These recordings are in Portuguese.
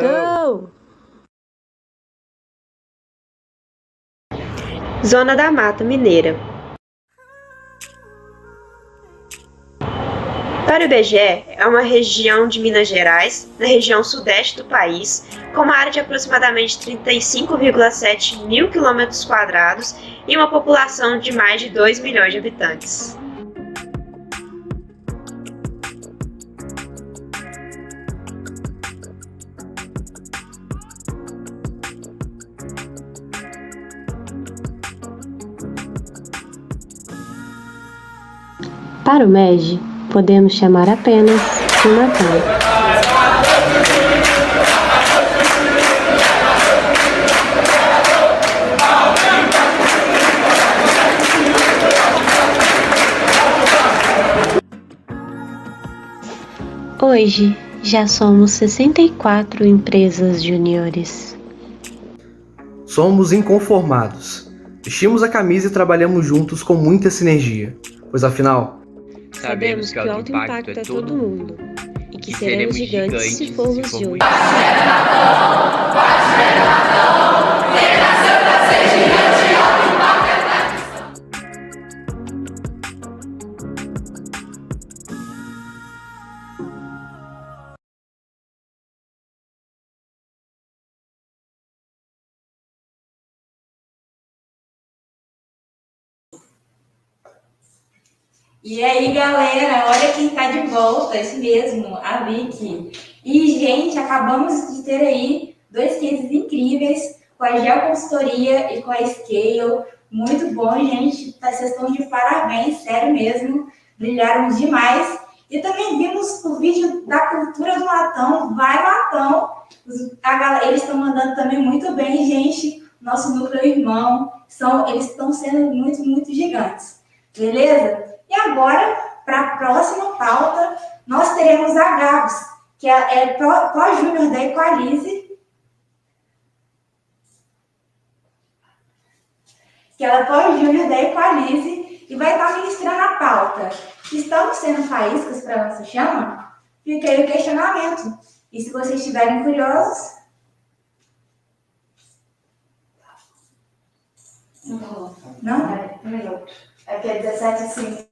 Go! Zona da Mata Mineira. Para o IBGE, é uma região de Minas Gerais, na região sudeste do país, com uma área de aproximadamente 35,7 mil km² e uma população de mais de 2 milhões de habitantes. Para o MEG, podemos chamar apenas de Natal. Hoje, já somos 64 empresas juniores. Somos inconformados. Vestimos a camisa e trabalhamos juntos com muita sinergia, pois afinal, Sabemos que o alto impacto é todo mundo e que seremos gigantes se formos juntos. E aí, galera, olha quem tá de volta, isso mesmo, a Vicky. E, gente, acabamos de ter aí 2 cases incríveis com a Geo Consultoria e com a Scale. Muito bom, gente. Vocês estão de parabéns, sério mesmo. Brilharam demais. E também vimos o vídeo da cultura do Matão. Vai, Matão! Eles estão mandando também muito bem, gente. Nosso núcleo irmão. Eles estão sendo muito, muito gigantes. Beleza? E agora, para a próxima pauta, nós teremos a Gabs, que é pós-júnior da Equalize, e vai estar ministrando a pauta. Estamos sendo faíscas para a nossa chama? Fica aí o questionamento. E se vocês estiverem curiosos... Não? Um minuto. É que é 17h05.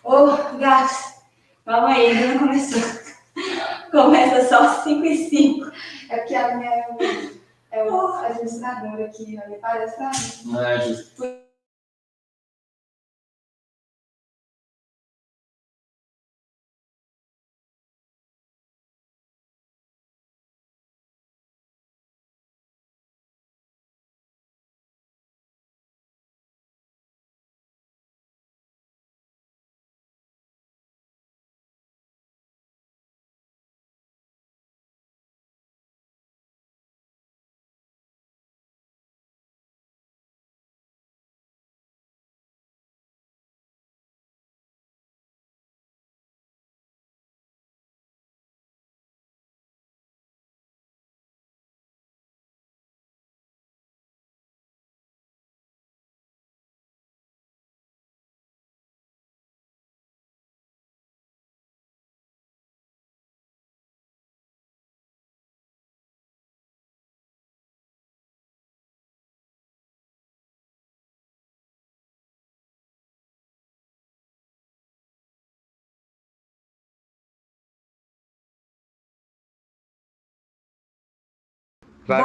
Ô, Gabs, calma aí, ainda não começou. Começa só 5h05. É porque a minha é o administrador aqui, não me parece, sabe? Não é justo. Vai,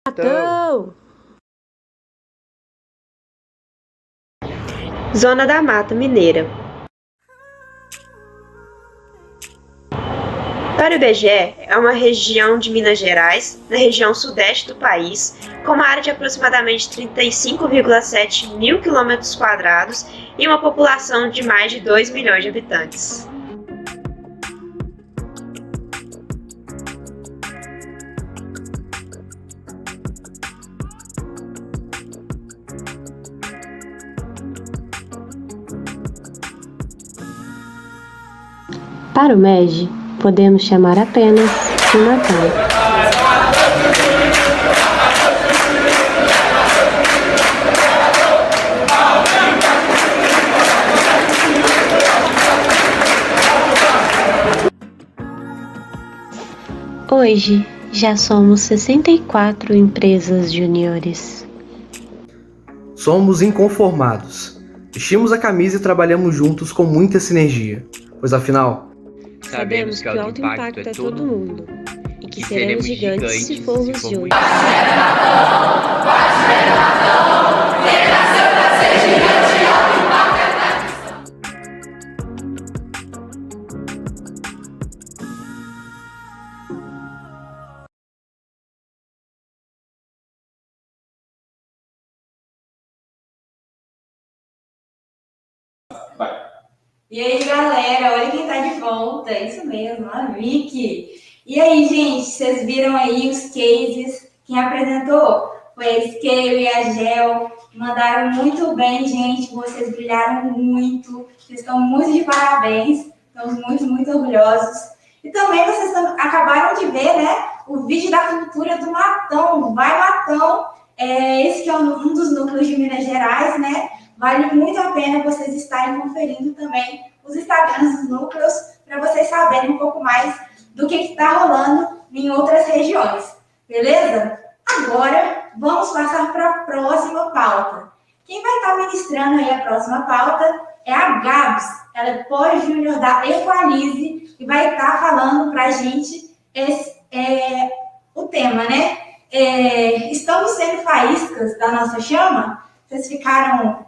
Matão! Zona da Mata Mineira. Para o IBGE, é uma região de Minas Gerais, na região sudeste do país, com uma área de aproximadamente 35,7 mil quilômetros quadrados e uma população de mais de 2 milhões de habitantes. Para o MEG, podemos chamar apenas de Matão. Hoje, já somos 64 empresas juniores. Somos inconformados. Vestimos a camisa e trabalhamos juntos com muita sinergia, pois afinal, Sabemos que o alto impacto é todo mundo e que seremos gigantes se formos juntos. E aí, galera, olha quem tá de volta, isso mesmo, a Vicky. E aí, gente, vocês viram aí os cases? Quem apresentou foi a Scale e a Gel. Mandaram muito bem, gente, vocês brilharam muito, vocês estão muito de parabéns, estamos muito, muito orgulhosos. E também vocês acabaram de ver, né, o vídeo da cultura do Matão, Vai Matão, esse que é um dos núcleos de Minas Gerais, né? Vale muito a pena vocês estarem conferindo também os Instagrams dos núcleos para vocês saberem um pouco mais do que está rolando em outras regiões, beleza? Agora, vamos passar para a próxima pauta. Quem vai estar ministrando aí a próxima pauta é a Gabs. Ela é pós-júnior da Equalize e vai estar falando para a gente o tema, né? Estamos sendo faíscas da nossa chama? Vocês ficaram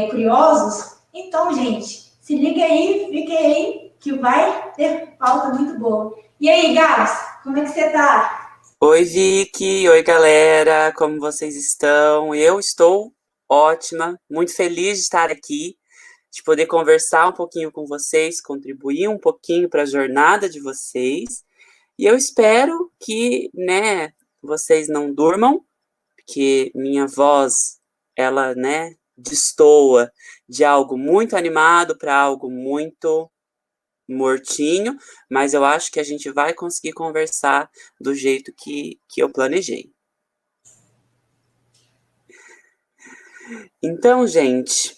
curiosos? Então, gente, se liga aí, fiquem aí, que vai ter pauta muito boa. E aí, Gabs, como é que você tá? Oi, Vicky. Oi, galera. Como vocês estão? Eu estou ótima, muito feliz de estar aqui, de poder conversar um pouquinho com vocês, contribuir um pouquinho para a jornada de vocês. E eu espero que, né, vocês não durmam, porque minha voz, ela, né, destoa de algo muito animado para algo muito mortinho, mas eu acho que a gente vai conseguir conversar do jeito que eu planejei. Então, gente,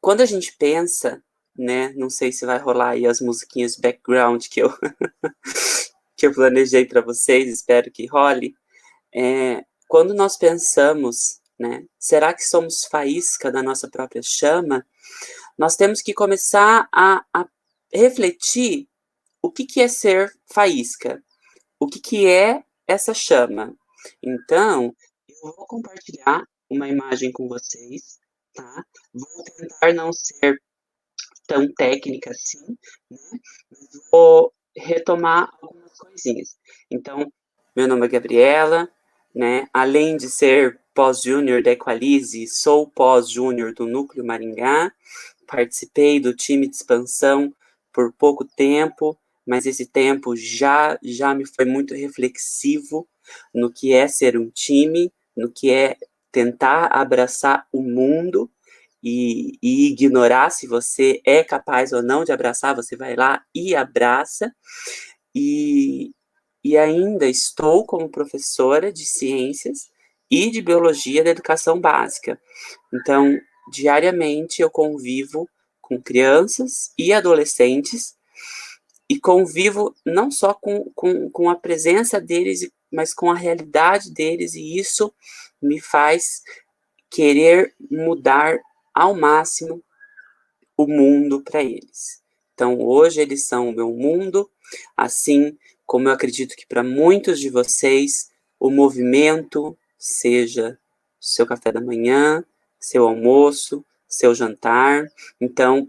quando a gente pensa, né, não sei se vai rolar aí as musiquinhas background que eu, que eu planejei para vocês, espero que role. Quando nós pensamos, né, será que somos faísca da nossa própria chama? Nós temos que começar a refletir o que é ser faísca, o que é essa chama. Então, eu vou compartilhar uma imagem com vocês, tá? Vou tentar não ser tão técnica assim, né? Vou retomar algumas coisinhas. Então, meu nome é Gabriela, né? Além de ser pós-júnior da Equalize, sou pós-júnior do Núcleo Maringá, participei do time de expansão por pouco tempo, mas esse tempo já me foi muito reflexivo no que é ser um time, no que é tentar abraçar o mundo e ignorar se você é capaz ou não de abraçar, você vai lá e abraça. E ainda estou como professora de ciências e de biologia da educação básica. Então, diariamente eu convivo com crianças e adolescentes e convivo não só com a presença deles, mas com a realidade deles, e isso me faz querer mudar ao máximo o mundo para eles. Então, hoje eles são o meu mundo, assim como eu acredito que para muitos de vocês, o movimento, seja seu café da manhã, seu almoço, seu jantar. Então,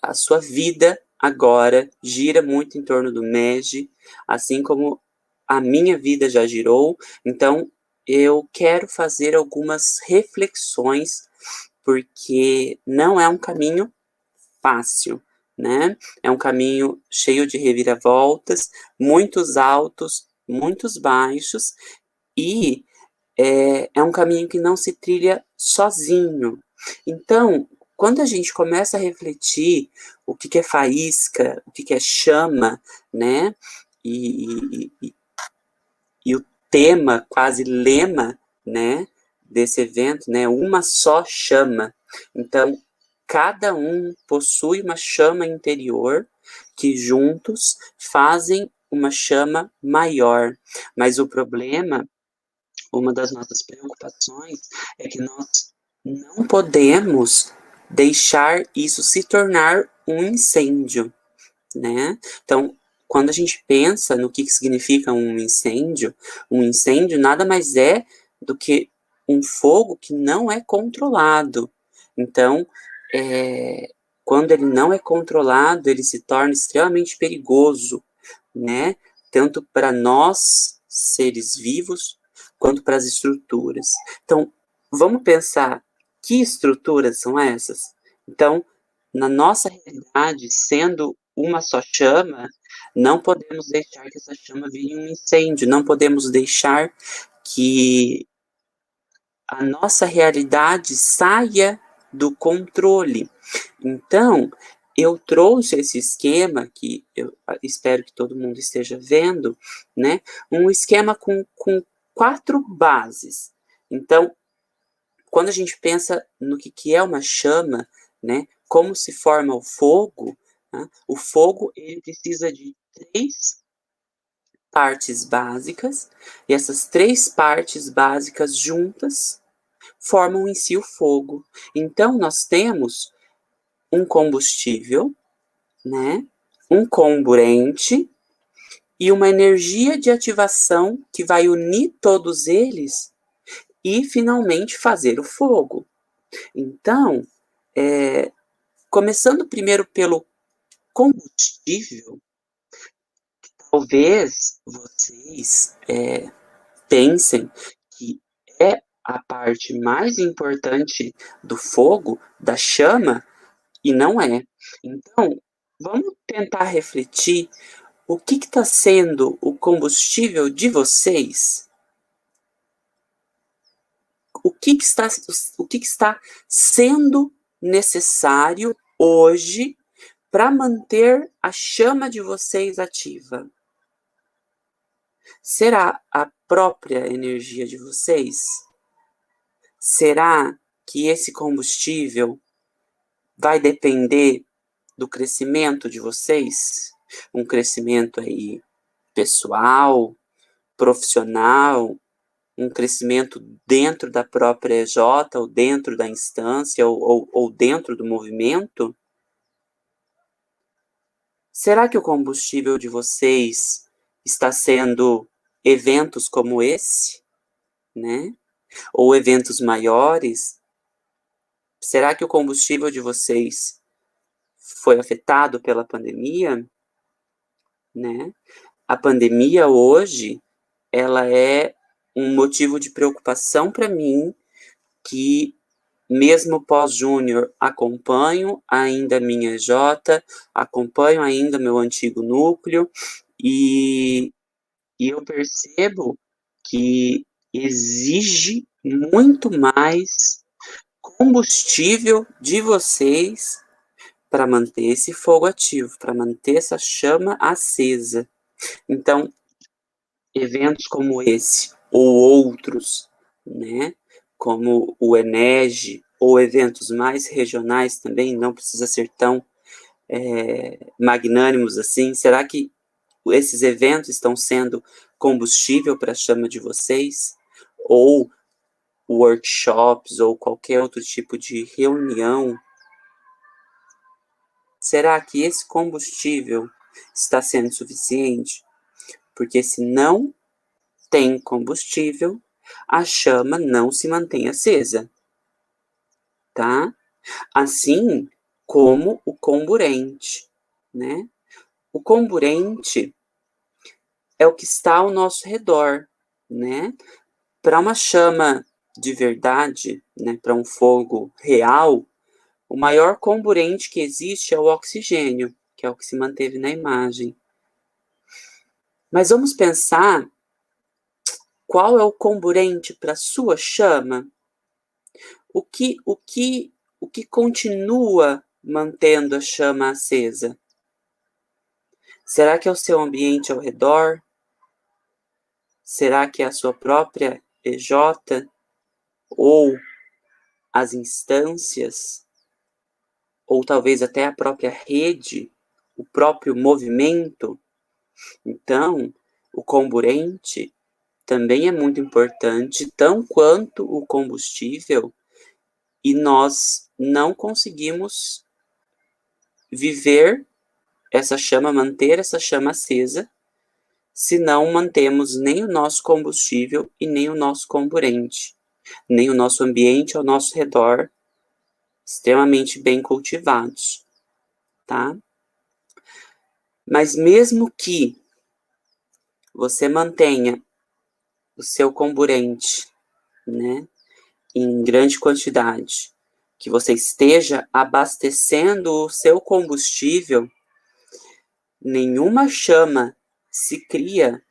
a sua vida agora gira muito em torno do MEG, assim como a minha vida já girou. Então, eu quero fazer algumas reflexões, porque não é um caminho fácil, né? É um caminho cheio de reviravoltas, muitos altos, muitos baixos, e é um caminho que não se trilha sozinho. Então, quando a gente começa a refletir o que é faísca, o que é chama, né? E o tema, quase lema, né, desse evento, né, uma só chama. Então, cada um possui uma chama interior que juntos fazem uma chama maior. Mas o problema, uma das nossas preocupações, é que nós não podemos deixar isso se tornar um incêndio, né? Então, quando a gente pensa no que significa um incêndio nada mais é do que um fogo que não é controlado. Então, quando ele não é controlado, ele se torna extremamente perigoso, né? Tanto para nós, seres vivos, quanto para as estruturas. Então, vamos pensar que estruturas são essas? Então, na nossa realidade, sendo uma só chama, não podemos deixar que essa chama vire um incêndio, não podemos deixar que a nossa realidade saia do controle. Então, eu trouxe esse esquema, que eu espero que todo mundo esteja vendo, né? Um esquema com 4 bases. Então, quando a gente pensa no que é uma chama, né? Como se forma o fogo, né? O fogo ele precisa de 3 partes básicas, e essas 3 partes básicas juntas formam em si o fogo. Então, nós temos um combustível, né? Um comburente e uma energia de ativação que vai unir todos eles e finalmente fazer o fogo. Então, começando primeiro pelo combustível, talvez vocês pensem que é a parte mais importante do fogo, da chama, e não é. Então, vamos tentar refletir o que está sendo o combustível de vocês? O que está sendo necessário hoje para manter a chama de vocês ativa? Será a própria energia de vocês? Será que esse combustível vai depender do crescimento de vocês? Um crescimento aí pessoal, profissional, um crescimento dentro da própria EJ, ou dentro da instância, ou dentro do movimento? Será que o combustível de vocês está sendo eventos como esse, né? Ou eventos maiores? Será que o combustível de vocês foi afetado pela pandemia, né? A pandemia hoje, ela é um motivo de preocupação para mim, que mesmo pós-júnior acompanho ainda minha EJ, acompanho ainda meu antigo núcleo, e eu percebo que exige muito mais combustível de vocês para manter esse fogo ativo, para manter essa chama acesa. Então, eventos como esse, ou outros, né, como o Enege, ou eventos mais regionais também, não precisa ser tão magnânimos assim. Será que esses eventos estão sendo combustível para a chama de vocês? Ou workshops, ou qualquer outro tipo de reunião? Será que esse combustível está sendo suficiente? Porque se não tem combustível, a chama não se mantém acesa, tá? Assim como o comburente, né? O comburente é o que está ao nosso redor, né? Para uma chama de verdade, né, para um fogo real, o maior comburente que existe é o oxigênio, que é o que se manteve na imagem. Mas vamos pensar qual é o comburente para a sua chama? O que continua mantendo a chama acesa? Será que é o seu ambiente ao redor? Será que é a sua própria EJ? Ou as instâncias? Ou talvez até a própria rede? O próprio movimento? Então, o comburente também é muito importante, tão quanto o combustível, e nós não conseguimos viver essa chama, manter essa chama acesa, se não mantemos nem o nosso combustível e nem o nosso comburente, nem o nosso ambiente ao nosso redor extremamente bem cultivados, tá? Mas mesmo que você mantenha o seu comburente, né, em grande quantidade, que você esteja abastecendo o seu combustível, nenhuma chama se cria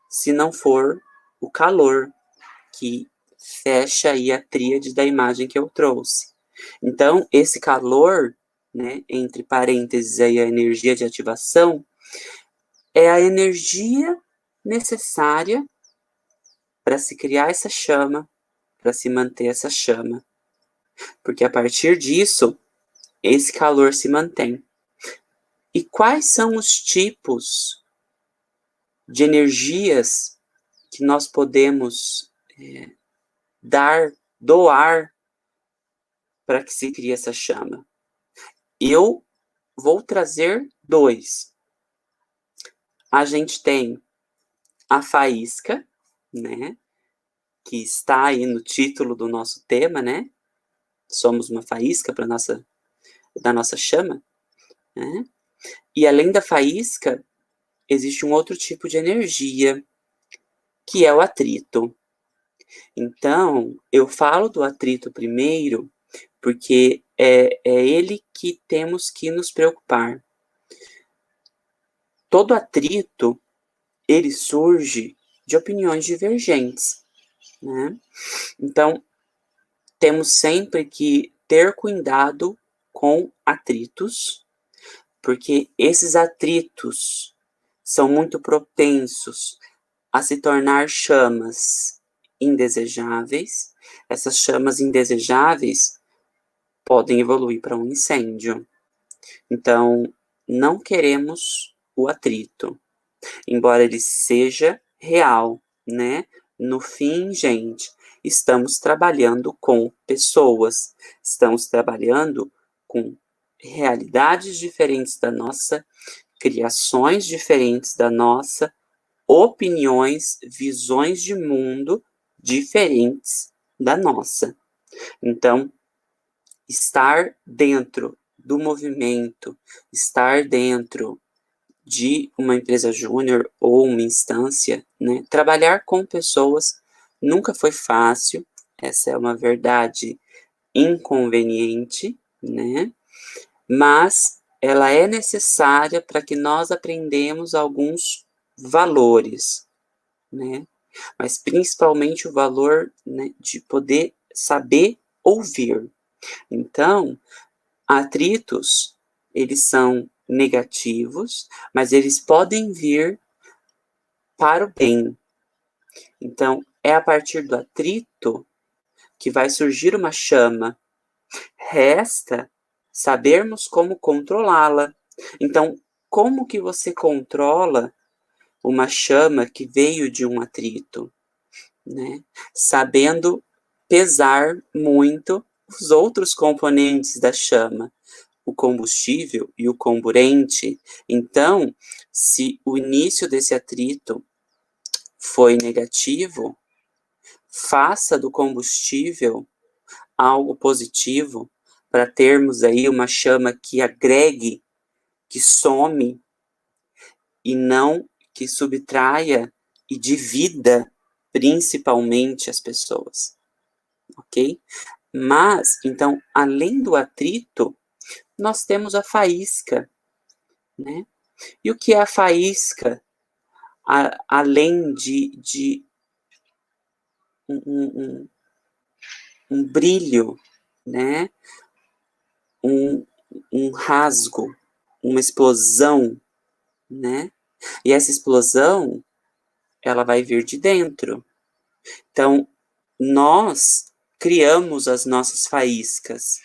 se não for o calor que fecha aí a tríade da imagem que eu trouxe. Então, esse calor, né, entre parênteses aí a energia de ativação, é a energia necessária para se criar essa chama, para se manter essa chama. Porque a partir disso, esse calor se mantém. E quais são os tipos de energias que nós podemos doar para que se crie essa chama? Eu vou trazer 2. A gente tem a faísca, né, que está aí no título do nosso tema, né? Somos uma faísca da nossa chama, né? E além da faísca, existe um outro tipo de energia, que é o atrito. Então, eu falo do atrito primeiro, porque é ele que temos que nos preocupar. Todo atrito, ele surge de opiniões divergentes, né? Então, temos sempre que ter cuidado com atritos, porque esses atritos são muito propensos a se tornar chamas indesejáveis. Essas chamas indesejáveis podem evoluir para um incêndio. Então, não queremos o atrito, embora ele seja real, né? No fim, gente, estamos trabalhando com pessoas, estamos trabalhando com realidades diferentes da nossa, criações diferentes da nossa, opiniões, visões de mundo diferentes da nossa. Então, estar dentro do movimento, estar dentro de uma empresa júnior ou uma instância, né? Trabalhar com pessoas nunca foi fácil, essa é uma verdade inconveniente, né? Mas ela é necessária para que nós aprendamos alguns valores, né? Mas principalmente o valor, né, de poder saber ouvir. Então, atritos, eles são negativos, mas eles podem vir para o bem. Então, é a partir do atrito que vai surgir uma chama. Resta sabermos como controlá-la. Então, como que você controla uma chama que veio de um atrito, né? Sabendo pesar muito os outros componentes da chama, o combustível e o comburente. Então, se o início desse atrito foi negativo, faça do combustível algo positivo para termos aí uma chama que agregue, que some e não que subtraia e divida principalmente as pessoas, ok? Mas, então, além do atrito, nós temos a faísca, né? E o que é a faísca? Além de um brilho, né? Um rasgo, uma explosão, né? E essa explosão, ela vai vir de dentro. Então, nós criamos as nossas faíscas,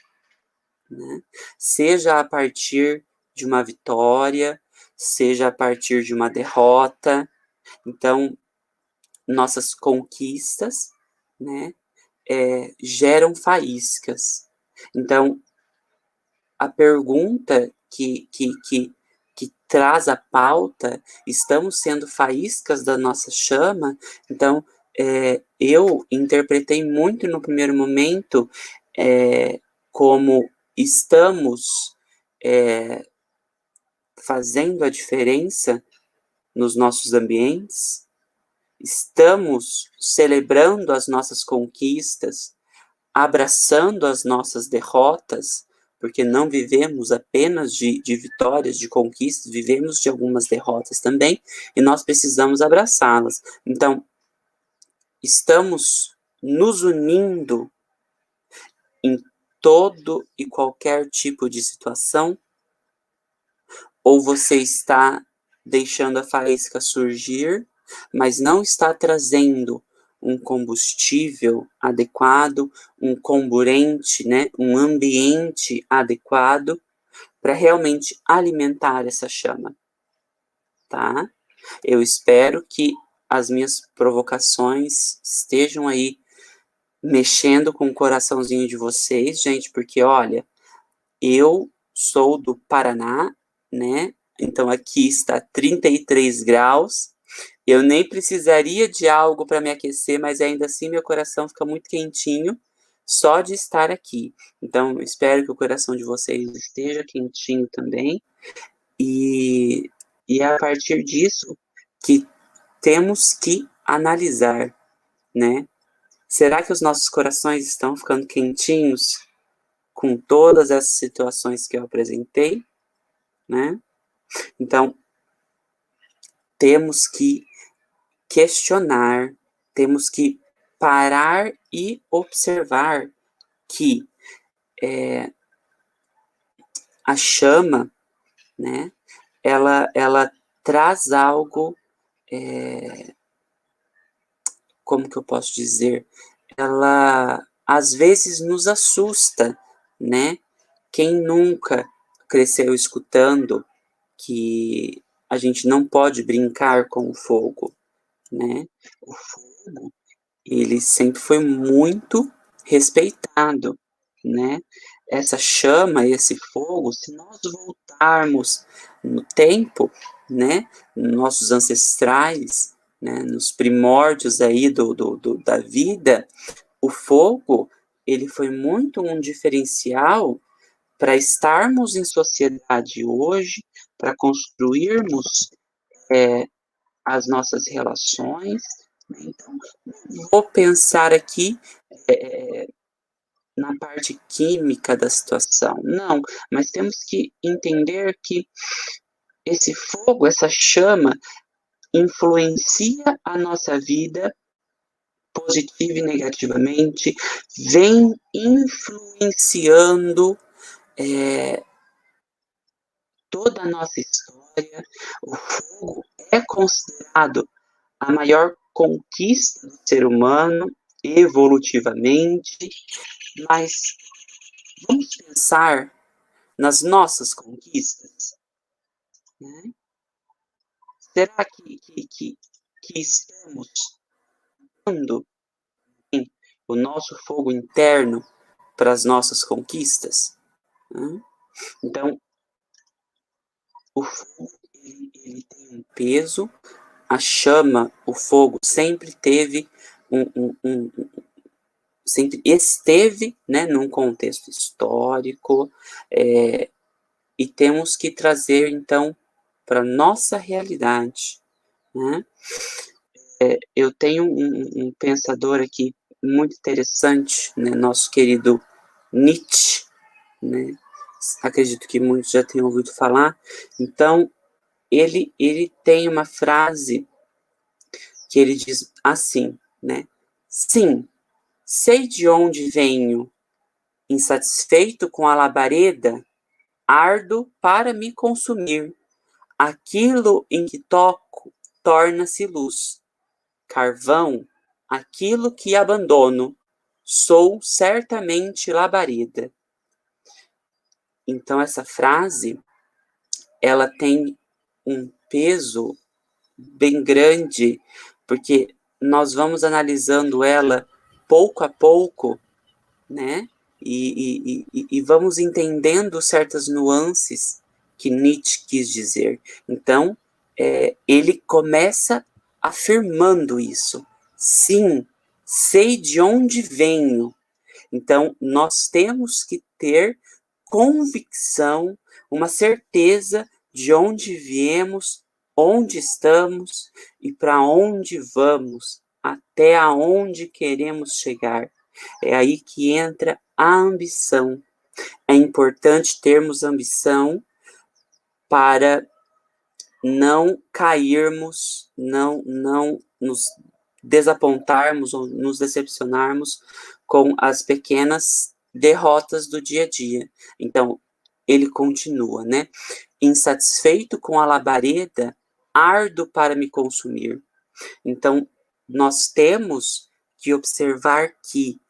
né? Seja a partir de uma vitória, seja a partir de uma derrota. Então, nossas conquistas, né, geram faíscas. Então, a pergunta que traz a pauta, estamos sendo faíscas da nossa chama? Então, eu interpretei muito no primeiro momento como estamos fazendo a diferença nos nossos ambientes, estamos celebrando as nossas conquistas, abraçando as nossas derrotas, porque não vivemos apenas de vitórias, de conquistas, vivemos de algumas derrotas também, e nós precisamos abraçá-las. Então, estamos nos unindo em todo e qualquer tipo de situação, ou você está deixando a faísca surgir, mas não está trazendo um combustível adequado, um comburente, né, um ambiente adequado para realmente alimentar essa chama, tá? Eu espero que as minhas provocações estejam aí mexendo com o coraçãozinho de vocês, gente, porque, olha, eu sou do Paraná, né? Então aqui está 33 graus. Eu nem precisaria de algo para me aquecer, mas ainda assim meu coração fica muito quentinho só de estar aqui. Então, espero que o coração de vocês esteja quentinho também. E é a partir disso que temos que analisar, né? Será que os nossos corações estão ficando quentinhos com todas essas situações que eu apresentei, né? Então, temos que questionar, temos que parar e observar que a chama, né, ela traz algo, como que eu posso dizer? Ela, às vezes, nos assusta, né? Quem nunca cresceu escutando que a gente não pode brincar com o fogo, né? O fogo, ele sempre foi muito respeitado, né? Essa chama, esse fogo, se nós voltarmos no tempo, né? Nossos ancestrais, né? Nos primórdios aí da vida, o fogo, ele foi muito um diferencial para estarmos em sociedade hoje, para construirmos as nossas relações. Então, vou pensar aqui na parte química da situação. Não, mas temos que entender que esse fogo, essa chama, influencia a nossa vida positiva e negativamente, vem influenciando toda a nossa história. O fogo é considerado a maior conquista do ser humano evolutivamente, mas vamos pensar nas nossas conquistas, né? Será que estamos dando o nosso fogo interno para as nossas conquistas? Né? Então, o fogo ele tem um peso, a chama, o fogo, sempre teve sempre esteve, né, num contexto histórico, e temos que trazer, então, para nossa realidade, né? Eu tenho um pensador aqui muito interessante, né, nosso querido Nietzsche, né? Acredito que muitos já tenham ouvido falar. Então, ele tem uma frase que ele diz assim, né? Sim, sei de onde venho, insatisfeito com a labareda, ardo para me consumir. Aquilo em que toco torna-se luz. Carvão, aquilo que abandono, sou certamente labareda. Então, essa frase, ela tem um peso bem grande, porque nós vamos analisando ela pouco a pouco, né? E vamos entendendo certas nuances que Nietzsche quis dizer. Então, ele começa afirmando isso. Sim, sei de onde venho. Então, nós temos que ter convicção, uma certeza de onde viemos, onde estamos e para onde vamos, até aonde queremos chegar. É aí que entra a ambição. É importante termos ambição para não cairmos, não nos desapontarmos ou nos decepcionarmos com as pequenas derrotas do dia a dia. Então, ele continua, né? Insatisfeito com a labareda, ardo para me consumir. Então, nós temos que observar que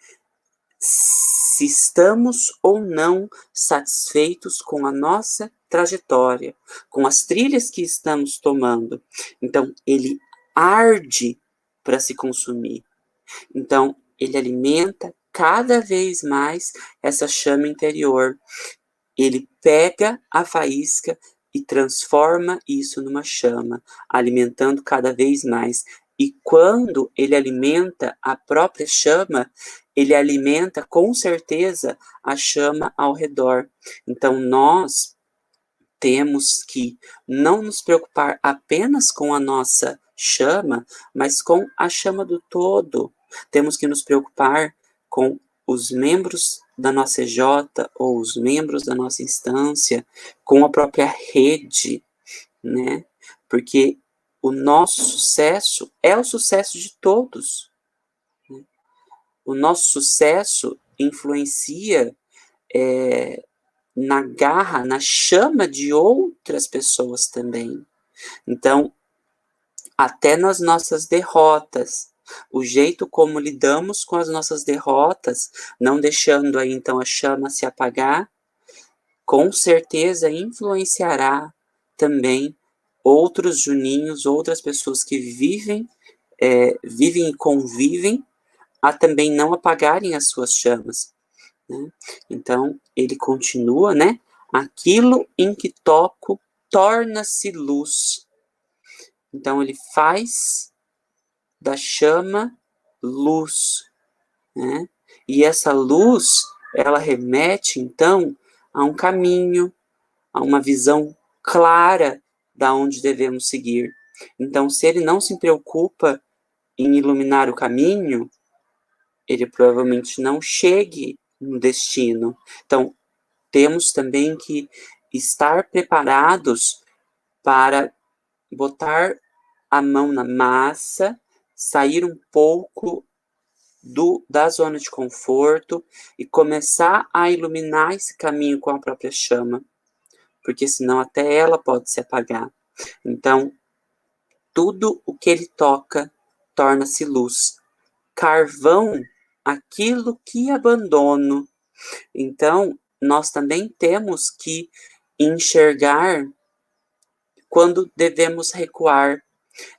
se estamos ou não satisfeitos com a nossa trajetória, com as trilhas que estamos tomando. Então, ele arde para se consumir. Então, ele alimenta cada vez mais essa chama interior. Ele pega a faísca e transforma isso numa chama, alimentando cada vez mais. E quando ele alimenta a própria chama, ele alimenta com certeza a chama ao redor. Então nós temos que não nos preocupar apenas com a nossa chama, mas com a chama do todo. Temos que nos preocupar com os membros da nossa EJ ou os membros da nossa instância, com a própria rede, né? Porque o nosso sucesso é o sucesso de todos. Né? O nosso sucesso influencia na garra, na chama de outras pessoas também. Então, até nas nossas derrotas, o jeito como lidamos com as nossas derrotas, não deixando aí então a chama se apagar, com certeza influenciará também outros juninhos, outras pessoas que vivem e convivem, a também não apagarem as suas chamas. Né? Então, ele continua, né? Aquilo em que toco torna-se luz. Então, ele faz da chama luz, né? E essa luz, ela remete, então, a um caminho, a uma visão clara da onde devemos seguir. Então, se ele não se preocupa em iluminar o caminho, ele provavelmente não chegue no destino. Então, temos também que estar preparados para botar a mão na massa, sair um pouco da zona de conforto e começar a iluminar esse caminho com a própria chama, porque senão até ela pode se apagar. Então, tudo o que ele toca torna-se luz. Carvão, aquilo que abandono. Então, nós também temos que enxergar quando devemos recuar.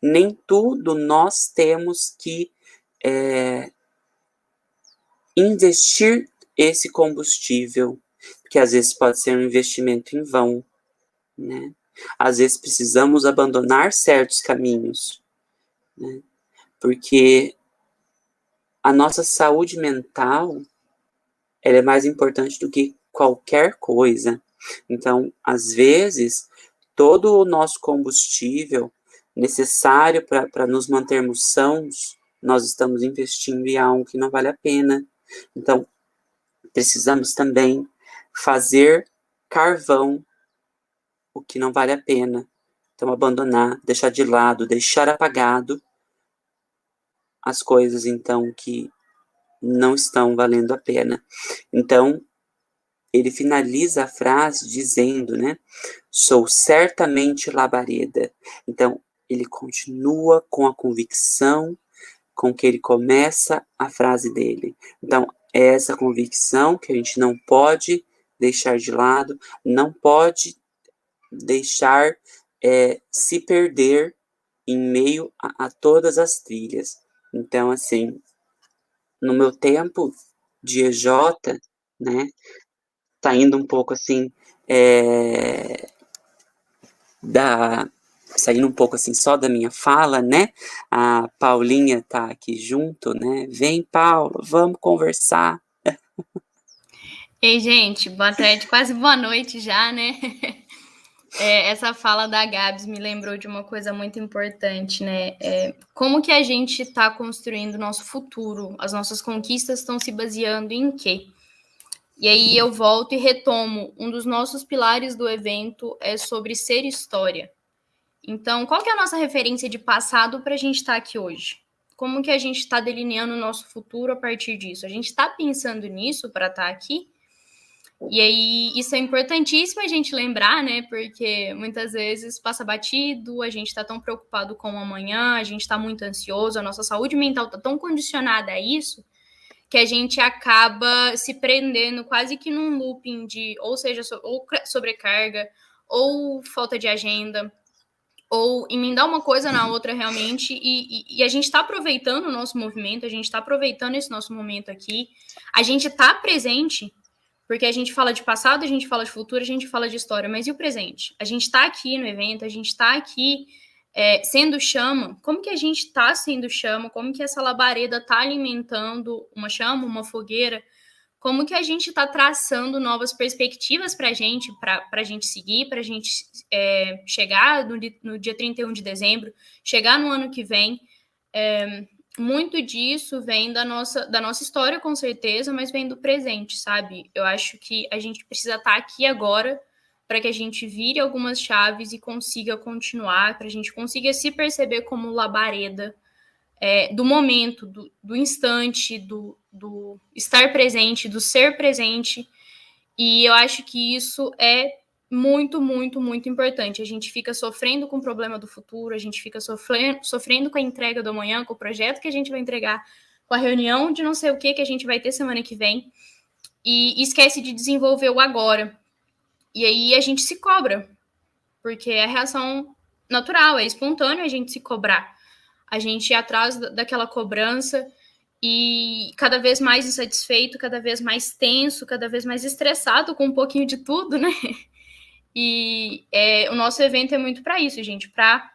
Nem tudo nós temos que investir esse combustível, que às vezes pode ser um investimento em vão, né? Às vezes precisamos abandonar certos caminhos, né? Porque a nossa saúde mental, ela é mais importante do que qualquer coisa. Então, às vezes, todo o nosso combustível necessário para nos mantermos sãos, nós estamos investindo em algo que não vale a pena. Então, precisamos também fazer carvão o que não vale a pena. Então, abandonar, deixar de lado, deixar apagado as coisas, então, que não estão valendo a pena. Então, ele finaliza a frase dizendo, né? Sou certamente labareda. Então, ele continua com a convicção com que ele começa a frase dele. Então, é essa convicção que a gente não pode deixar de lado, não pode deixar se perder em meio a todas as trilhas. Então, assim, no meu tempo de EJ, né, saindo um pouco assim, saindo um pouco assim só da minha fala, né, a Paulinha tá aqui junto, né, vem Paula, vamos conversar. Ei, gente, boa tarde, quase boa noite já, né? Essa fala da Gabs me lembrou de uma coisa muito importante, né? Como que a gente está construindo o nosso futuro? As nossas conquistas estão se baseando em quê? E aí eu volto e retomo. Um dos nossos pilares do evento é sobre ser história. Então, qual que é a nossa referência de passado para a gente estar aqui hoje? Como que a gente está delineando o nosso futuro a partir disso? A gente está pensando nisso para estar aqui? E aí, isso é importantíssimo a gente lembrar, né? Porque muitas vezes passa batido, a gente está tão preocupado com o amanhã, a gente está muito ansioso, a nossa saúde mental está tão condicionada a isso, que a gente acaba se prendendo quase que num looping de, ou seja, ou sobrecarga, ou falta de agenda, ou emendar uma coisa na outra realmente, e a gente está aproveitando o nosso movimento, a gente está aproveitando esse nosso momento aqui, a gente está presente, porque a gente fala de passado, a gente fala de futuro, a gente fala de história, mas e o presente? A gente está aqui no evento, a gente está aqui sendo chama. Como que a gente está sendo chama? Como que essa labareda está alimentando uma chama, uma fogueira? Como que a gente está traçando novas perspectivas para a gente seguir, para a gente chegar no dia 31 de dezembro, chegar no ano que vem? Muito disso vem da nossa história, com certeza, mas vem do presente, sabe? Eu acho que a gente precisa estar aqui agora para que a gente vire algumas chaves e consiga continuar, para a gente consiga se perceber como labareda do momento, do instante, do estar presente, do ser presente. E eu acho que isso é muito, muito, muito importante. A gente fica sofrendo com o problema do futuro, a gente fica sofrendo com a entrega do amanhã, com o projeto que a gente vai entregar, com a reunião de não sei o que a gente vai ter semana que vem, e esquece de desenvolver o agora. E aí a gente se cobra, porque é a reação natural, é espontâneo a gente se cobrar. A gente ir atrás daquela cobrança e cada vez mais insatisfeito, cada vez mais tenso, cada vez mais estressado com um pouquinho de tudo, né? E o nosso evento é muito para isso, gente, para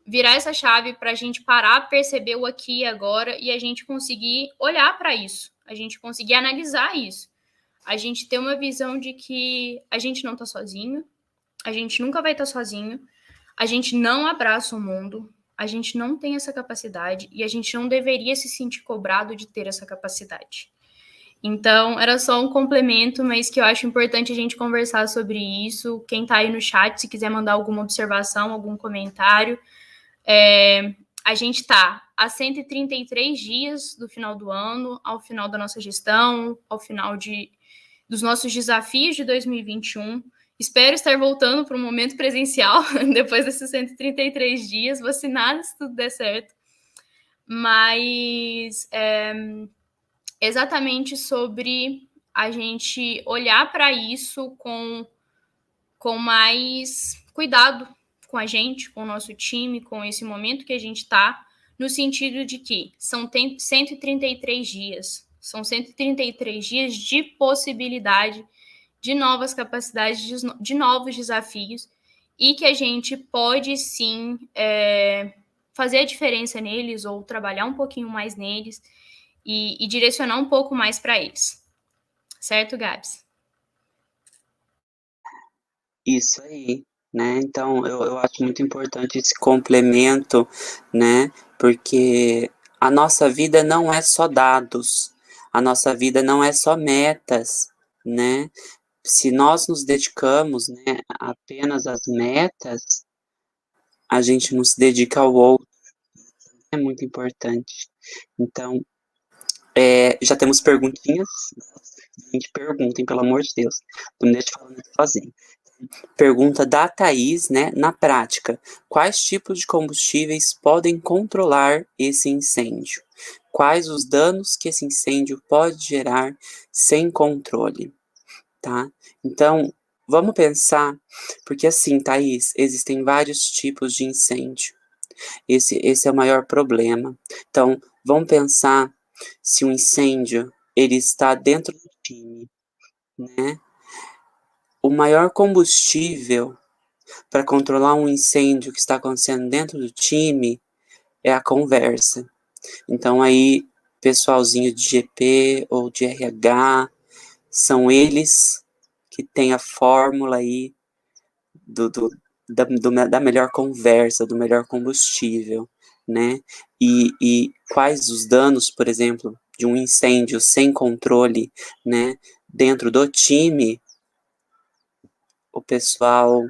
virar essa chave, para a gente parar, perceber o aqui e agora e a gente conseguir olhar para isso, a gente conseguir analisar isso, a gente ter uma visão de que a gente não está sozinho, a gente nunca vai estar sozinho, a gente não abraça o mundo, a gente não tem essa capacidade e a gente não deveria se sentir cobrado de ter essa capacidade. Então, era só um complemento, mas que eu acho importante a gente conversar sobre isso. Quem está aí no chat, se quiser mandar alguma observação, algum comentário. A gente está a 133 dias do final do ano, ao final da nossa gestão, ao final dos nossos desafios de 2021. Espero estar voltando para um momento presencial depois desses 133 dias, vacinada, se tudo der certo. Mas exatamente sobre a gente olhar para isso com mais cuidado com a gente, com o nosso time, com esse momento que a gente está, no sentido de que são 133 dias. São 133 dias de possibilidade, de novas capacidades, de novos desafios, e que a gente pode sim fazer a diferença neles ou trabalhar um pouquinho mais neles e direcionar um pouco mais para eles. Certo, Gabs? Isso aí, né? Então, eu acho muito importante esse complemento, né? Porque a nossa vida não é só dados, a nossa vida não é só metas, né? Se nós nos dedicamos, né, apenas às metas, a gente não se dedica ao outro, é muito importante. Então, já temos perguntinhas. Gente, perguntem, pelo amor de Deus. Não me deixe falando sozinho. Pergunta da Thaís, né? Na prática, quais tipos de combustíveis podem controlar esse incêndio? Quais os danos que esse incêndio pode gerar sem controle? Tá? Então, vamos pensar, porque assim, Thaís, existem vários tipos de incêndio. Esse é o maior problema. Então, vamos pensar se um incêndio ele está dentro do time, né? O maior combustível para controlar um incêndio que está acontecendo dentro do time é a conversa. Então aí, pessoalzinho de GP ou de RH, são eles que têm a fórmula aí da melhor conversa, do melhor combustível, né? E quais os danos, por exemplo, de um incêndio sem controle, né? Dentro do time, o pessoal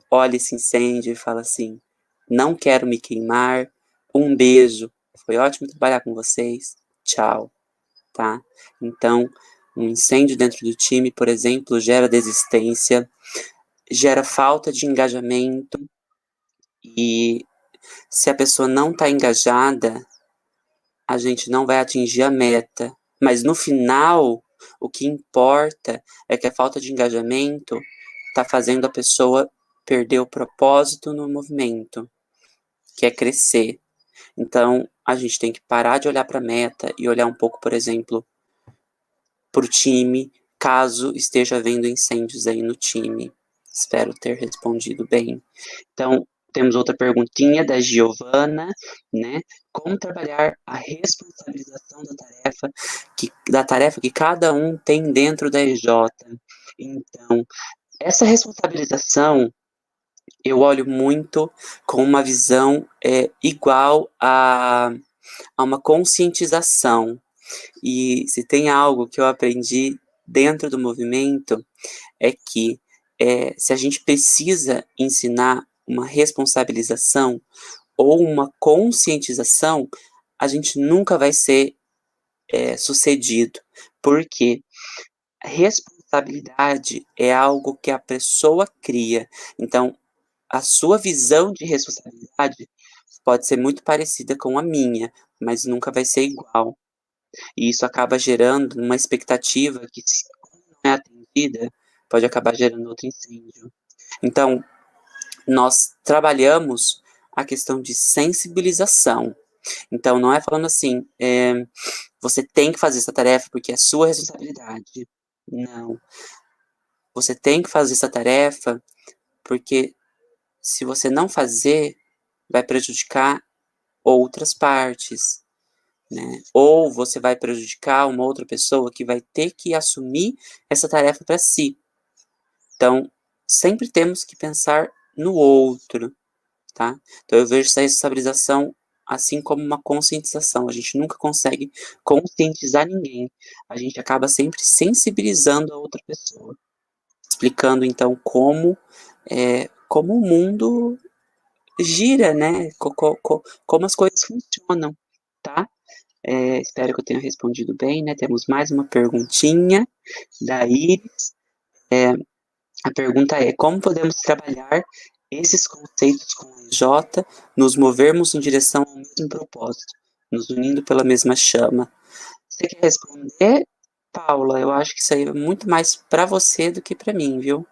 olha esse incêndio e fala assim: não quero me queimar, um beijo, foi ótimo trabalhar com vocês, tchau, tá? Então, um incêndio dentro do time, por exemplo, gera desistência, gera falta de engajamento, e se a pessoa não está engajada, a gente não vai atingir a meta. Mas no final, o que importa é que a falta de engajamento está fazendo a pessoa perder o propósito no movimento, que é crescer. Então, a gente tem que parar de olhar para a meta e olhar um pouco, por exemplo, para o time, caso esteja havendo incêndios aí no time. Espero ter respondido bem. Então, temos outra perguntinha da Giovana, né? Como trabalhar a responsabilização da tarefa que cada um tem dentro da EJ? Então, essa responsabilização eu olho muito com uma visão igual a uma conscientização. E se tem algo que eu aprendi dentro do movimento é que se a gente precisa ensinar uma responsabilização ou uma conscientização, a gente nunca vai ser sucedido, porque a responsabilidade é algo que a pessoa cria. Então, a sua visão de responsabilidade pode ser muito parecida com a minha, mas nunca vai ser igual. E isso acaba gerando uma expectativa que, se não é atendida, pode acabar gerando outro incêndio. Então, nós trabalhamos a questão de sensibilização. Então, não é falando assim, você tem que fazer essa tarefa porque é sua responsabilidade. Não. Você tem que fazer essa tarefa porque se você não fazer, vai prejudicar outras partes, né? Ou você vai prejudicar uma outra pessoa que vai ter que assumir essa tarefa para si. Então, sempre temos que pensar no outro, tá? Então, eu vejo essa responsabilização assim como uma conscientização. A gente nunca consegue conscientizar ninguém. A gente acaba sempre sensibilizando a outra pessoa, explicando então como o mundo gira, né? Como as coisas funcionam, tá? Espero que eu tenha respondido bem, né? Temos mais uma perguntinha da Iris. A pergunta é: como podemos trabalhar esses conceitos com a EJ, nos movermos em direção ao mesmo propósito, nos unindo pela mesma chama? Você quer responder, Paula? Eu acho que isso aí é muito mais para você do que para mim, viu?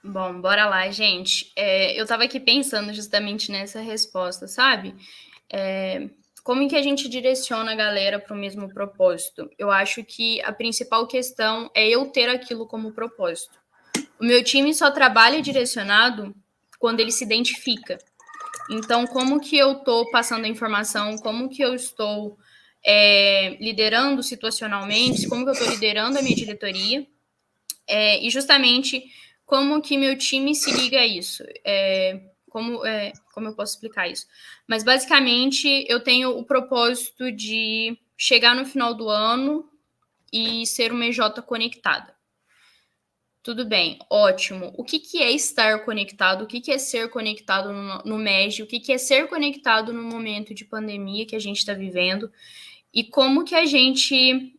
Bom, bora lá, gente. Eu tava aqui pensando justamente nessa resposta, sabe? Como que a gente direciona a galera para o mesmo propósito? Eu acho que a principal questão é eu ter aquilo como propósito. O meu time só trabalha direcionado quando ele se identifica. Então, como que eu estou passando a informação, como que eu estou liderando situacionalmente, como que eu estou liderando a minha diretoria, e justamente como que meu time se liga a isso. Como eu posso explicar isso? Mas, basicamente, eu tenho o propósito de chegar no final do ano e ser uma EJ conectada. Tudo bem, ótimo. O que é estar conectado? O que é ser conectado no MEG? O que é ser conectado no momento de pandemia que a gente está vivendo? E como que a gente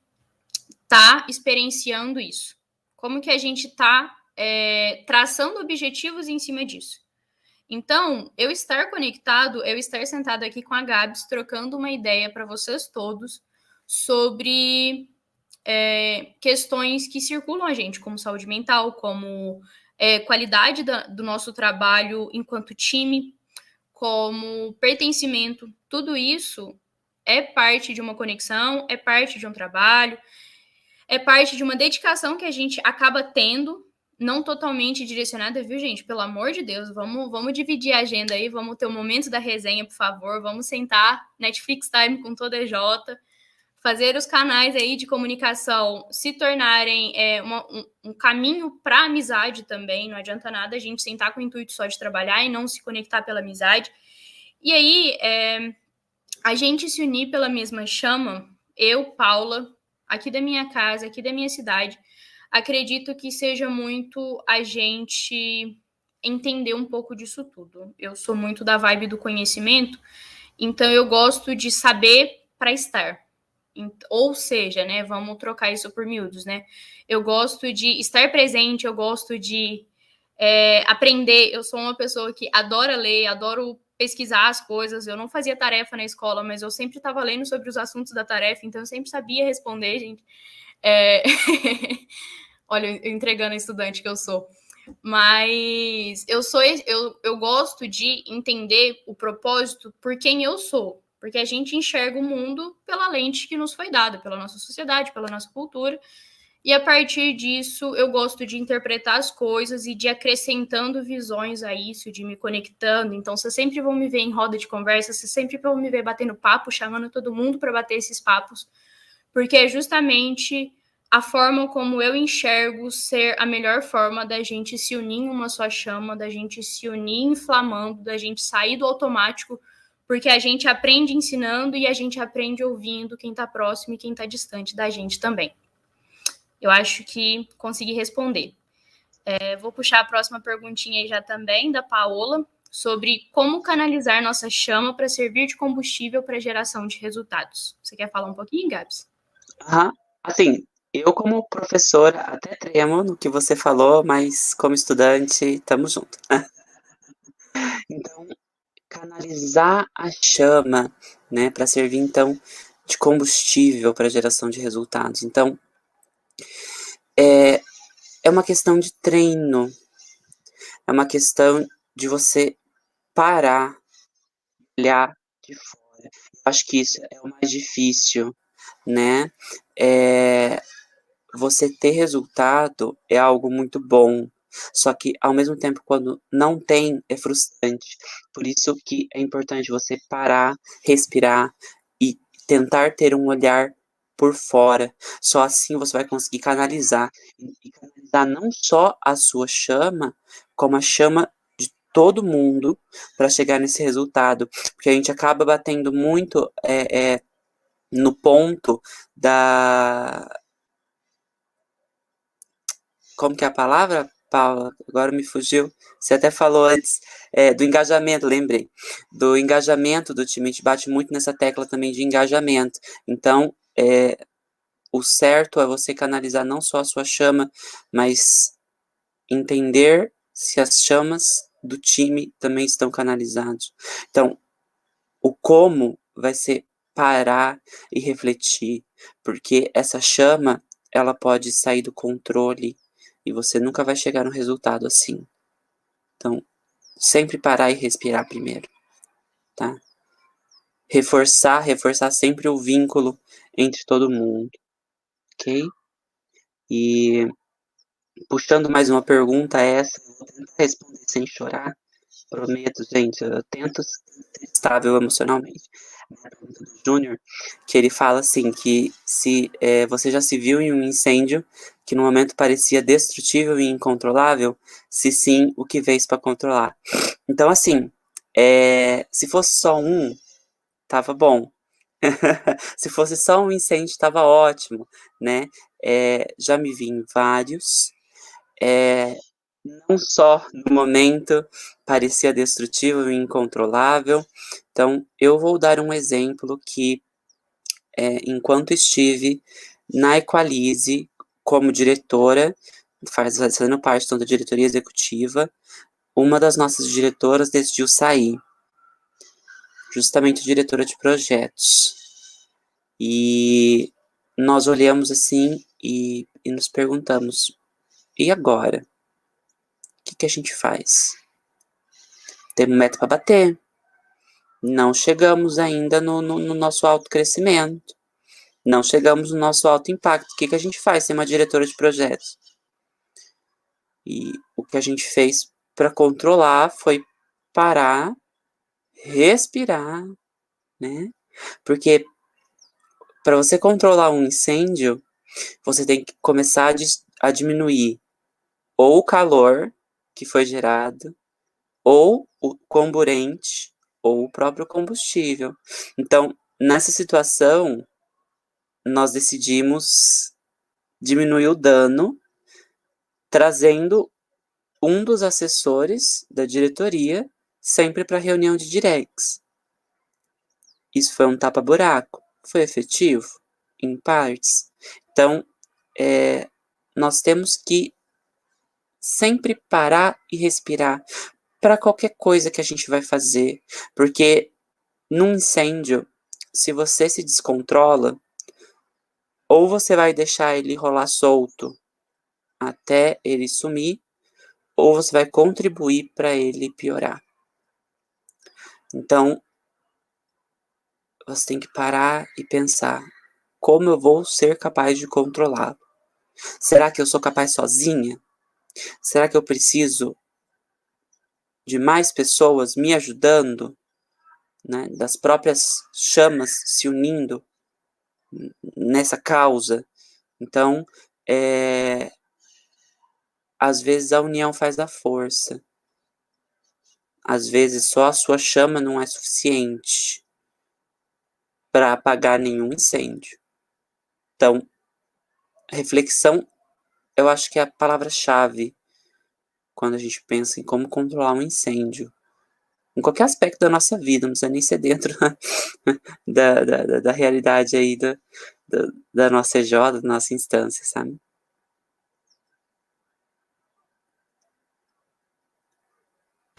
está experienciando isso? Como que a gente está traçando objetivos em cima disso? Então, eu estar conectado, eu estar sentado aqui com a Gabs, trocando uma ideia para vocês todos sobre questões que circulam a gente, como saúde mental, como qualidade do nosso trabalho enquanto time, como pertencimento. Tudo isso é parte de uma conexão, é parte de um trabalho, é parte de uma dedicação que a gente acaba tendo, não totalmente direcionada, viu, gente? Pelo amor de Deus, vamos dividir a agenda aí, vamos ter o momento da resenha, por favor, vamos sentar, Netflix Time com toda a EJ, fazer os canais aí de comunicação se tornarem um caminho para a amizade também. Não adianta nada a gente sentar com o intuito só de trabalhar e não se conectar pela amizade. E aí, a gente se unir pela mesma chama, eu, Paula, aqui da minha casa, aqui da minha cidade, acredito que seja muito a gente entender um pouco disso tudo. Eu sou muito da vibe do conhecimento, então eu gosto de saber para estar. Ou seja, né, vamos trocar isso por miúdos, né? Eu gosto de estar presente, eu gosto de aprender. Eu sou uma pessoa que adora ler, adoro pesquisar as coisas. Eu não fazia tarefa na escola, mas eu sempre estava lendo sobre os assuntos da tarefa, então eu sempre sabia responder, gente. Olha, eu entregando a estudante que eu sou. Mas eu gosto de entender o propósito por quem eu sou. Porque a gente enxerga o mundo pela lente que nos foi dada, pela nossa sociedade, pela nossa cultura. E a partir disso, eu gosto de interpretar as coisas e de acrescentando visões a isso, de me conectando. Então, vocês sempre vão me ver em roda de conversa, vocês sempre vão me ver batendo papo, chamando todo mundo para bater esses papos. Porque é justamente a forma como eu enxergo ser a melhor forma da gente se unir em uma só chama, da gente se unir inflamando, da gente sair do automático, porque a gente aprende ensinando e a gente aprende ouvindo quem está próximo e quem está distante da gente também. Eu acho que consegui responder. Vou puxar a próxima perguntinha aí já também, da Paola, sobre como canalizar nossa chama para servir de combustível para geração de resultados. Você quer falar um pouquinho, Gabs? Assim, eu como professora até tremo no que você falou, mas como estudante, estamos juntos. Então, canalizar a chama, né, para servir, então, de combustível para geração de resultados. Então, é uma questão de treino, é uma questão de você parar, olhar de fora. Acho que isso é o mais difícil, né? Você ter resultado é algo muito bom, só que ao mesmo tempo quando não tem é frustrante. Por isso que é importante você parar, respirar e tentar ter um olhar por fora. Só assim você vai conseguir canalizar e canalizar não só a sua chama, como a chama de todo mundo para chegar nesse resultado, porque a gente acaba batendo muito no ponto da... Como que é a palavra, Paula? Agora me fugiu. Você até falou antes do engajamento, lembrei. Do engajamento do time. A gente bate muito nessa tecla também de engajamento. Então, o certo é você canalizar não só a sua chama, mas entender se as chamas do time também estão canalizadas. Então, o como vai ser parar e refletir, porque essa chama, ela pode sair do controle e você nunca vai chegar no resultado assim. Então, sempre parar e respirar primeiro, tá? Reforçar sempre o vínculo entre todo mundo, ok? E puxando mais uma pergunta essa, vou tentar responder sem chorar, prometo, gente, eu tento ser estável emocionalmente. Júnior, que ele fala assim, que se você já se viu em um incêndio que no momento parecia destrutível e incontrolável, se sim, o que fez para controlar? Então, assim, se fosse só um, tava bom. Se fosse só um incêndio, tava ótimo, né? Já me vi em vários, não só no momento parecia destrutivo e incontrolável. Então, eu vou dar um exemplo que, enquanto estive na Equalize como diretora, fazendo parte então, da diretoria executiva, uma das nossas diretoras decidiu sair, justamente a diretora de projetos. E nós olhamos assim e nos perguntamos, e agora? O que a gente faz? Temos meta para bater. Não chegamos ainda no nosso alto crescimento. Não chegamos no nosso alto impacto. O que a gente faz sem uma diretora de projetos? E o que a gente fez para controlar foi parar, respirar, né? Porque para você controlar um incêndio, você tem que começar a diminuir ou o calor que foi gerado, ou o comburente, ou o próprio combustível. Então, nessa situação, nós decidimos diminuir o dano, trazendo um dos assessores da diretoria sempre para a reunião de directs. Isso foi um tapa-buraco? Foi efetivo? Em partes. Então, nós temos que sempre parar e respirar para qualquer coisa que a gente vai fazer. Porque num incêndio, se você se descontrola, ou você vai deixar ele rolar solto até ele sumir, ou você vai contribuir para ele piorar. Então, você tem que parar e pensar, como eu vou ser capaz de controlá-lo? Será que eu sou capaz sozinha? Será que eu preciso de mais pessoas me ajudando, né, das próprias chamas se unindo nessa causa? Então, às vezes a união faz a força. Às vezes só a sua chama não é suficiente para apagar nenhum incêndio. Então, reflexão, eu acho que é a palavra-chave quando a gente pensa em como controlar um incêndio. Em qualquer aspecto da nossa vida, não precisa nem ser dentro da realidade aí da nossa EJ, da nossa instância, sabe?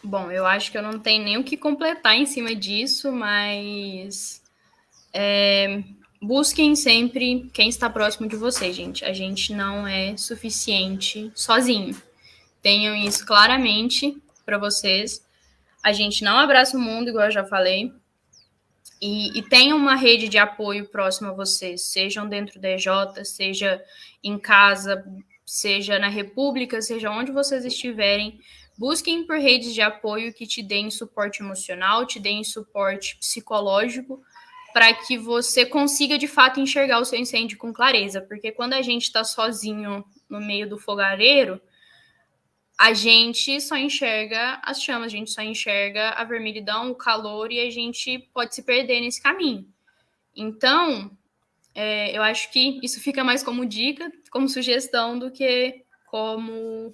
Bom, eu acho que eu não tenho nem o que completar em cima disso, mas busquem sempre quem está próximo de vocês, gente. A gente não é suficiente sozinho. Tenham isso claramente para vocês. A gente não abraça o mundo, igual eu já falei. E tenham uma rede de apoio próxima a vocês, sejam dentro da EJ, seja em casa, seja na República, seja onde vocês estiverem. Busquem por redes de apoio que te deem suporte emocional, te deem suporte psicológico, para que você consiga, de fato, enxergar o seu incêndio com clareza. Porque quando a gente está sozinho no meio do fogareiro, a gente só enxerga as chamas, a gente só enxerga a vermelhidão, o calor, e a gente pode se perder nesse caminho. Então, eu acho que isso fica mais como dica, como sugestão, do que como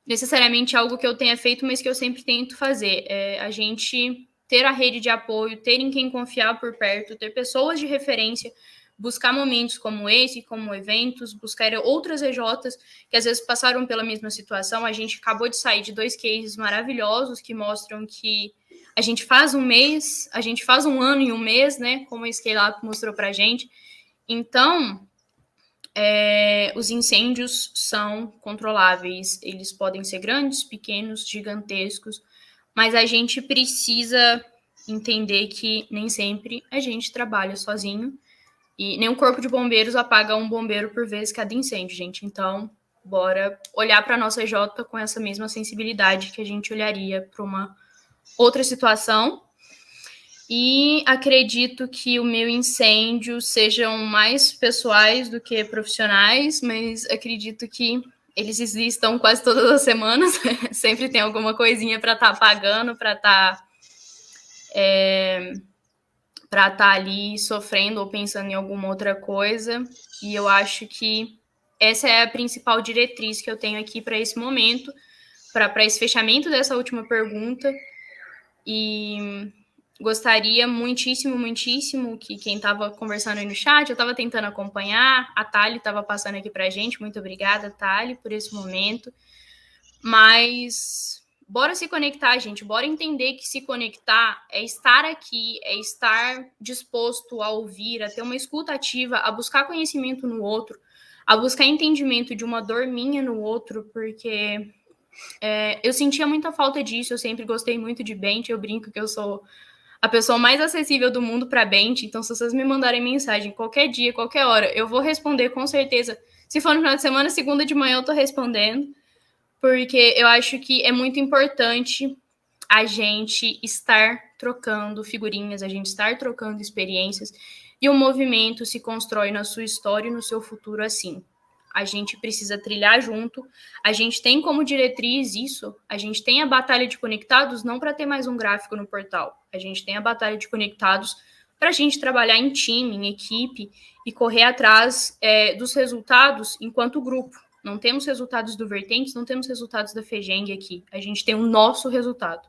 necessariamente algo que eu tenha feito, mas que eu sempre tento fazer. A gente ter a rede de apoio, ter em quem confiar por perto, ter pessoas de referência, buscar momentos como esse, como eventos, buscar outras EJs que às vezes passaram pela mesma situação. A gente acabou de sair de 2 cases maravilhosos que mostram que a gente faz um mês, a gente faz um ano em um mês, né? Como a Scale Up mostrou pra gente. Então, os incêndios são controláveis. Eles podem ser grandes, pequenos, gigantescos, mas a gente precisa entender que nem sempre a gente trabalha sozinho e nenhum corpo de bombeiros apaga um bombeiro por vez cada incêndio, gente. Então, bora olhar para a nossa Jota com essa mesma sensibilidade que a gente olharia para uma outra situação. E acredito que o meu incêndio sejam mais pessoais do que profissionais, mas acredito que eles existam quase todas as semanas. Sempre tem alguma coisinha para estar apagando, para estar ali sofrendo ou pensando em alguma outra coisa. E eu acho que essa é a principal diretriz que eu tenho aqui para esse momento, para esse fechamento dessa última pergunta. E gostaria muitíssimo, muitíssimo que quem estava conversando aí no chat, eu estava tentando acompanhar, a Thali estava passando aqui para a gente, muito obrigada, Thali, por esse momento. Mas bora se conectar, gente, bora entender que se conectar é estar aqui, é estar disposto a ouvir, a ter uma escuta ativa, a buscar conhecimento no outro, a buscar entendimento de uma dor minha no outro, porque eu sentia muita falta disso, eu sempre gostei muito de Bent, eu brinco que eu sou a pessoa mais acessível do mundo para Bent, então se vocês me mandarem mensagem qualquer dia, qualquer hora, eu vou responder com certeza. Se for no final de semana, segunda de manhã eu tô respondendo, porque eu acho que é muito importante a gente estar trocando figurinhas, a gente estar trocando experiências, e o movimento se constrói na sua história e no seu futuro assim. A gente precisa trilhar junto, a gente tem como diretriz isso, a gente tem a Batalha de Conectados não para ter mais um gráfico no portal, a gente tem a Batalha de Conectados para a gente trabalhar em time, em equipe, e correr atrás dos resultados enquanto grupo. Não temos resultados do Vertentes, não temos resultados da FEGENG aqui, a gente tem o nosso resultado.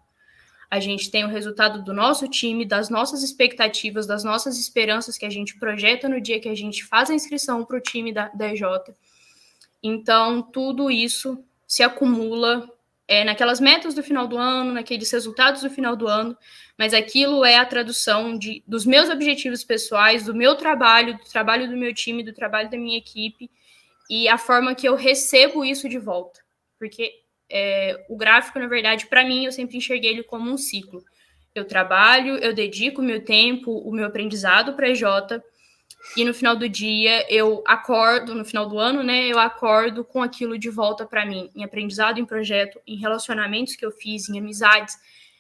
A gente tem o resultado do nosso time, das nossas expectativas, das nossas esperanças que a gente projeta no dia que a gente faz a inscrição para o time da EJ. Então, tudo isso se acumula naquelas metas do final do ano, naqueles resultados do final do ano, mas aquilo é a tradução dos meus objetivos pessoais, do meu trabalho, do trabalho do meu time, do trabalho da minha equipe, e a forma que eu recebo isso de volta. Porque o gráfico, na verdade, para mim, eu sempre enxerguei ele como um ciclo. Eu trabalho, eu dedico o meu tempo, o meu aprendizado para a EJ, e no final do dia eu acordo, no final do ano, né, eu acordo com aquilo de volta para mim, em aprendizado, em projeto, em relacionamentos que eu fiz, em amizades.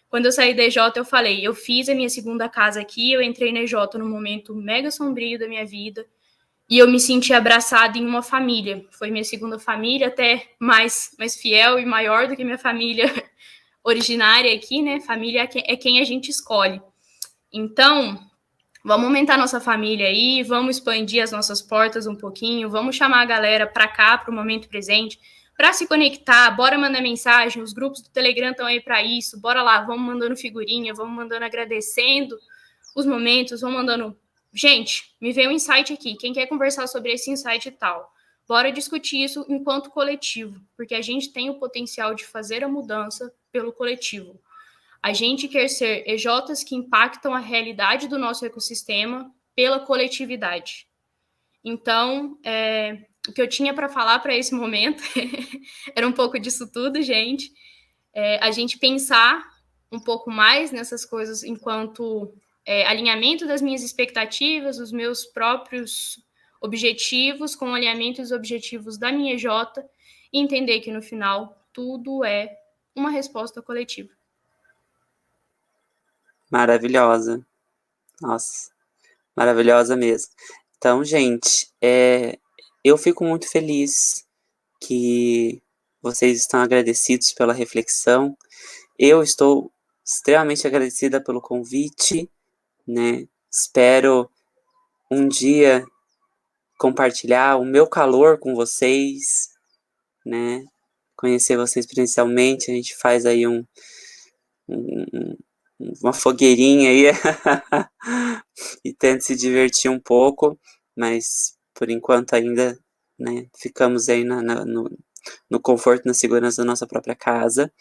Quando eu saí da EJ, eu falei, eu fiz a minha segunda casa aqui, eu entrei na EJ num momento mega sombrio da minha vida, e eu me senti abraçada em uma família. Foi minha segunda família, até mais fiel e maior do que minha família originária aqui, né? Família é quem a gente escolhe. Então, vamos aumentar nossa família aí, vamos expandir as nossas portas um pouquinho, vamos chamar a galera para cá, para o momento presente, para se conectar, bora mandar mensagem, os grupos do Telegram estão aí para isso, bora lá, vamos mandando figurinha, vamos mandando agradecendo os momentos, vamos mandando... Gente, me veio um insight aqui, quem quer conversar sobre esse insight e tal, bora discutir isso enquanto coletivo, porque a gente tem o potencial de fazer a mudança pelo coletivo. A gente quer ser EJs que impactam a realidade do nosso ecossistema pela coletividade. Então, o que eu tinha para falar para esse momento era um pouco disso tudo, gente. A gente pensar um pouco mais nessas coisas enquanto alinhamento das minhas expectativas, os meus próprios objetivos, com o alinhamento dos objetivos da minha EJ, e entender que no final tudo é uma resposta coletiva. Maravilhosa. Nossa, maravilhosa mesmo. Então, gente, eu fico muito feliz que vocês estão agradecidos pela reflexão. Eu estou extremamente agradecida pelo convite, né? Espero um dia compartilhar o meu calor com vocês, né? Conhecer vocês presencialmente, a gente faz aí uma fogueirinha aí e tenta se divertir um pouco, mas por enquanto ainda, né, ficamos aí no conforto, na segurança da nossa própria casa,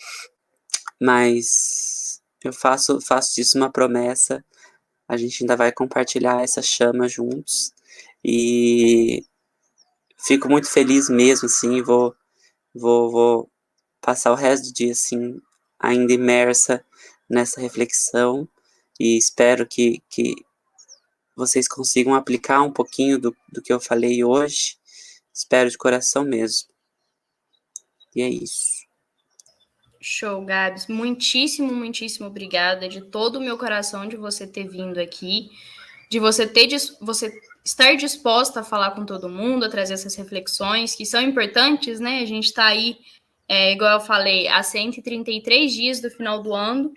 mas eu faço disso uma promessa, a gente ainda vai compartilhar essa chama juntos, e fico muito feliz mesmo, assim, vou passar o resto do dia, assim, ainda imersa nessa reflexão, e espero que vocês consigam aplicar um pouquinho do que eu falei hoje, espero de coração mesmo. E é isso. Show, Gabs. Muitíssimo, muitíssimo obrigada de todo o meu coração de você ter vindo aqui, de você estar disposta a falar com todo mundo, a trazer essas reflexões que são importantes, né? A gente está aí, igual eu falei, há 133 dias do final do ano,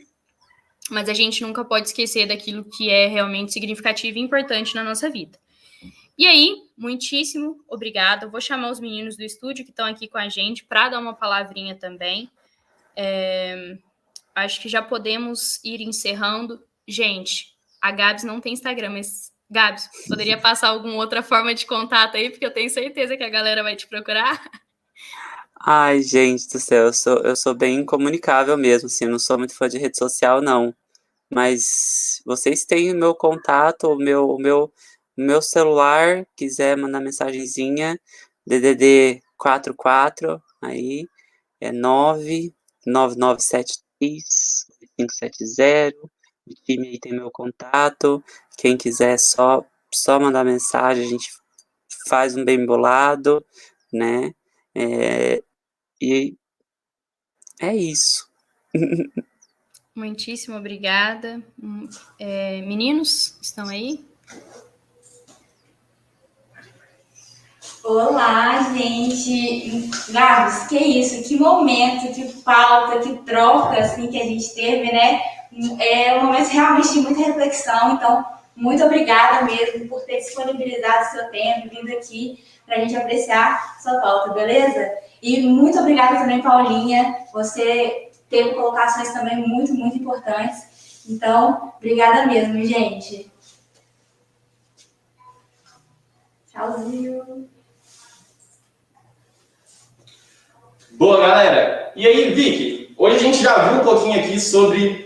mas a gente nunca pode esquecer daquilo que é realmente significativo e importante na nossa vida. E aí, muitíssimo obrigada. Eu vou chamar os meninos do estúdio que estão aqui com a gente para dar uma palavrinha também. Acho que já podemos ir encerrando. Gente, a Gabs não tem Instagram, mas Gabs, poderia passar alguma outra forma de contato aí, porque eu tenho certeza que a galera vai te procurar. Ai, gente do céu, eu sou bem incomunicável mesmo, assim, eu não sou muito fã de rede social, não. Mas vocês têm o meu contato, o meu celular, quiser mandar mensagenzinha, DDD 44, aí é 99973-570. O time aí tem meu contato. Quem quiser só mandar mensagem, a gente faz um bem bolado, né? E é isso. Muitíssimo obrigada. Meninos, estão aí? Olá, gente! Gabs, que isso? Que momento, que pauta, que troca assim, que a gente teve, né? É um momento realmente de muita reflexão, então, muito obrigada mesmo por ter disponibilizado seu tempo, vindo aqui para a gente apreciar sua pauta, beleza? E muito obrigada também, Paulinha, você teve colocações também muito, muito importantes. Então, obrigada mesmo, gente. Tchauzinho. Boa, galera. E aí, Vicky, hoje a gente já viu um pouquinho aqui sobre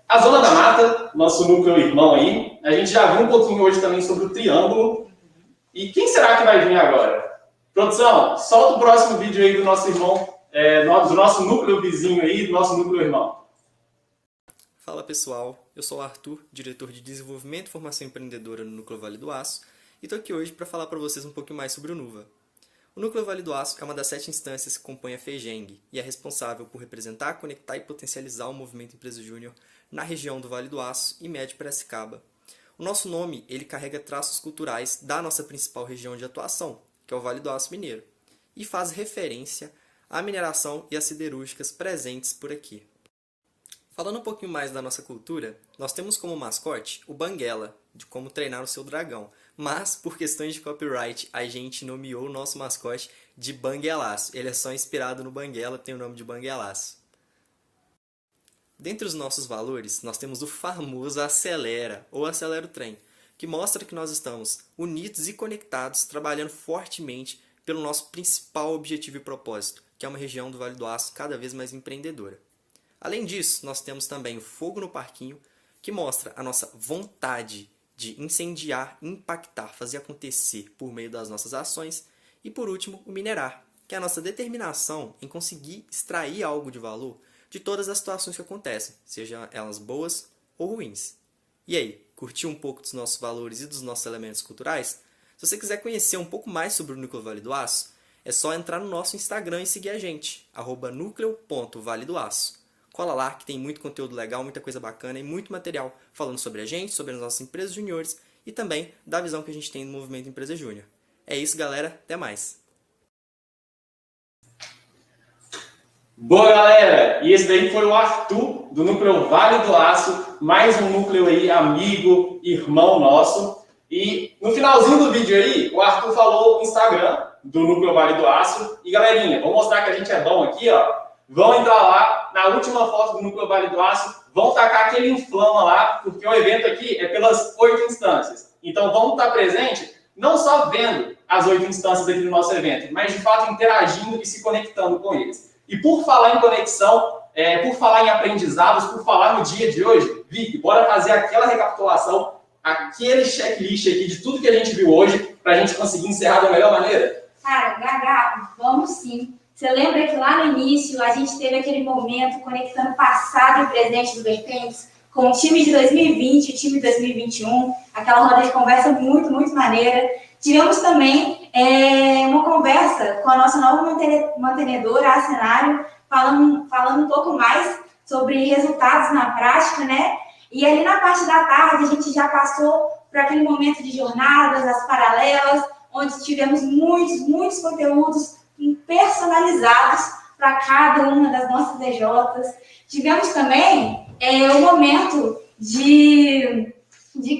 a Zona da Mata, nosso núcleo irmão aí. A gente já viu um pouquinho hoje também sobre o Triângulo. E quem será que vai vir agora? Produção, solta o próximo vídeo aí do nosso irmão, do nosso núcleo vizinho aí, do nosso núcleo irmão. Fala pessoal, eu sou o Arthur, diretor de Desenvolvimento e Formação Empreendedora no Núcleo Vale do Aço, e estou aqui hoje para falar para vocês um pouquinho mais sobre o NUVA. O Núcleo Vale do Aço é uma das 7 instâncias que compõem a FEGENG e é responsável por representar, conectar e potencializar o movimento Empresa Júnior na região do Vale do Aço e Médio Piracicaba. O nosso nome ele carrega traços culturais da nossa principal região de atuação, que é o Vale do Aço Mineiro, e faz referência à mineração e às siderúrgicas presentes por aqui. Falando um pouquinho mais da nossa cultura, nós temos como mascote o Banguela, de como treinar o seu dragão, mas por questões de copyright a gente nomeou o nosso mascote de Banguelaço. Ele é só inspirado no Banguela, tem o nome de Banguelaço. Dentre os nossos valores, nós temos o famoso Acelera, ou Acelera o Trem, que mostra que nós estamos unidos e conectados, trabalhando fortemente pelo nosso principal objetivo e propósito, que é uma região do Vale do Aço cada vez mais empreendedora. Além disso, nós temos também o Fogo no Parquinho, que mostra a nossa vontade de incendiar, impactar, fazer acontecer por meio das nossas ações. E por último, o Minerar, que é a nossa determinação em conseguir extrair algo de valor de todas as situações que acontecem, sejam elas boas ou ruins. E aí, curtiu um pouco dos nossos valores e dos nossos elementos culturais? Se você quiser conhecer um pouco mais sobre o Núcleo Vale do Aço, é só entrar no nosso Instagram e seguir a gente, @núcleo.valedoaço. Cola lá que tem muito conteúdo legal, muita coisa bacana e muito material falando sobre a gente, sobre as nossas empresas juniores e também da visão que a gente tem no movimento Empresa Júnior. É isso, galera. Até mais. Boa, galera! E esse daí foi o Arthur, do Núcleo Vale do Aço, mais um núcleo aí, amigo, irmão nosso. E no finalzinho do vídeo aí, o Arthur falou o Instagram do Núcleo Vale do Aço. E, galerinha, vou mostrar que a gente é bom aqui, ó. Vão entrar lá, na última foto do Núcleo Vale do Aço, vão tacar aquele inflama lá, porque o evento aqui é pelas 8 instâncias. Então, vamos estar presente, não só vendo as 8 instâncias aqui do nosso evento, mas, de fato, interagindo e se conectando com eles. E por falar em conexão, por falar em aprendizados, por falar no dia de hoje, Vicky, bora fazer aquela recapitulação, aquele checklist aqui de tudo que a gente viu hoje, para a gente conseguir encerrar da melhor maneira? Cara, Gagá, vamos sim. Você lembra que lá no início a gente teve aquele momento conectando passado e presente do Vertentes com o time de 2020 e o time de 2021, aquela roda de conversa muito, muito maneira. Tivemos também uma conversa com a nossa nova mantenedora, a Cenário, falando um pouco mais sobre resultados na prática, né? E ali na parte da tarde, a gente já passou por aquele momento de jornadas, as paralelas, onde tivemos muitos conteúdos personalizados para cada uma das nossas EJs. Tivemos também um momento de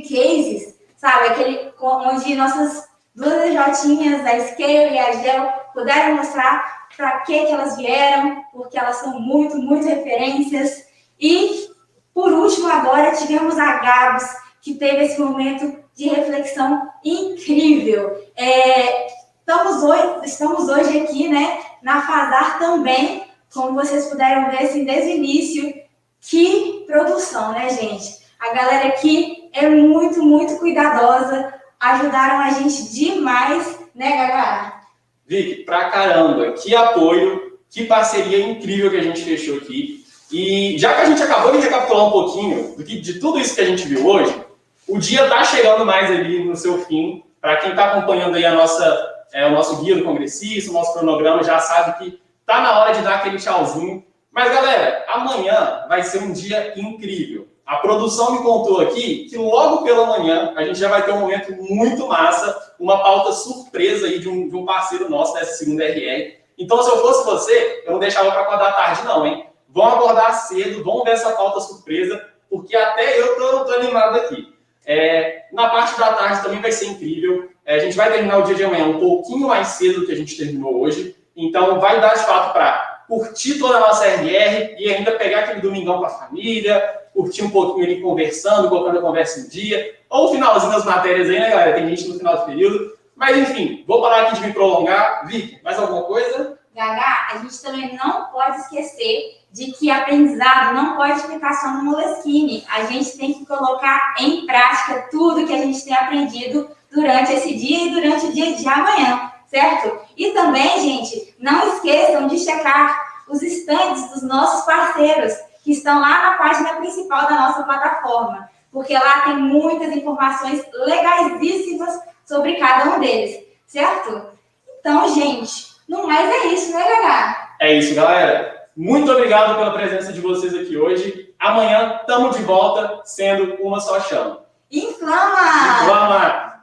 cases, sabe? Aquele onde nossas duas EJinhas, a Scale e a Gel, puderam mostrar para que elas vieram, porque elas são muito referências. E, por último, agora tivemos a Gabs, que teve esse momento de reflexão incrível. Estamos hoje aqui, né, na Fazar também, como vocês puderam ver assim, desde o início. Que produção, né, gente? A galera aqui é muito cuidadosa, ajudaram a gente demais, né, Gaga? Vicky, pra caramba, que apoio, que parceria incrível que a gente fechou aqui. E já que a gente acabou de recapitular um pouquinho de tudo isso que a gente viu hoje, o dia tá chegando mais ali no seu fim. Para quem está acompanhando aí o nosso guia do congressista, o nosso cronograma, já sabe que tá na hora de dar aquele tchauzinho. Mas, galera, amanhã vai ser um dia incrível. A produção me contou aqui que logo pela manhã a gente já vai ter um momento muito massa, uma pauta surpresa aí de um parceiro nosso dessa segunda RR. Então, se eu fosse você, eu não deixava para acordar tarde não, hein? Vão acordar cedo, vão ver essa pauta surpresa, porque até eu tô animado aqui. Na parte da tarde também vai ser incrível. A gente vai terminar o dia de amanhã um pouquinho mais cedo do que a gente terminou hoje. Então, vai dar de fato para curtir toda a nossa RR e ainda pegar aquele domingão com a família, curtir um pouquinho ali conversando, colocando a conversa em dia, ou o finalzinho das matérias aí, né, galera? Tem gente no final do período. Mas, enfim, vou parar aqui de me prolongar. Vicky, mais alguma coisa? Gaga, a gente também não pode esquecer de que aprendizado não pode ficar só no Moleskine. A gente tem que colocar em prática tudo que a gente tem aprendido durante esse dia e durante o dia de amanhã, certo? E também, gente, não esqueçam de checar os estandes dos nossos parceiros, que estão lá na página principal da nossa plataforma, porque lá tem muitas informações legaíssimas sobre cada um deles, certo? Então, gente, no mais é isso, né, Gaga? É isso, galera. Muito obrigado pela presença de vocês aqui hoje. Amanhã estamos de volta, sendo uma só chama. Inflama! Inflama!